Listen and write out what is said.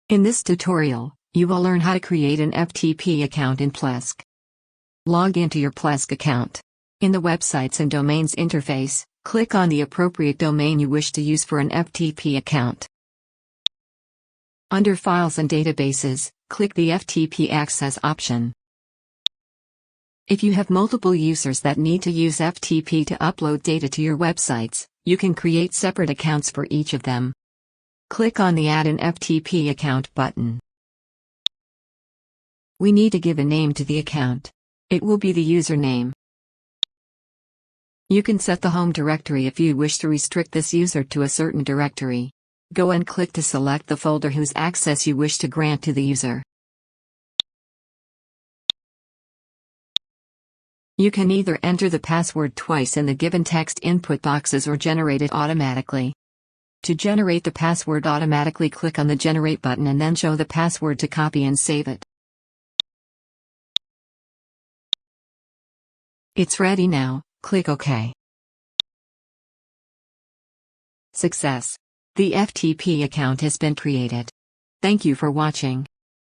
In this tutorial, you will learn how to create an FTP account in Plesk. Log into your Plesk account. In the Websites and Domains interface, click on the appropriate domain you wish to use for an FTP account. Under Files and Databases, click the FTP Access option. If you have multiple users that need to use FTP to upload data to your websites, you can create separate accounts for each of them. Click on the Add an FTP Account button. We need to give a name to the account. It will be the username. You can set the home directory if you wish to restrict this user to a certain directory. Go and click to select the folder whose access you wish to grant to the user. You can either enter the password twice in the given text input boxes or generate it automatically. To generate the password automatically, click on the Generate button and then show the password to copy and save it. It's ready now, click OK. Success! The FTP account has been created. Thank you for watching.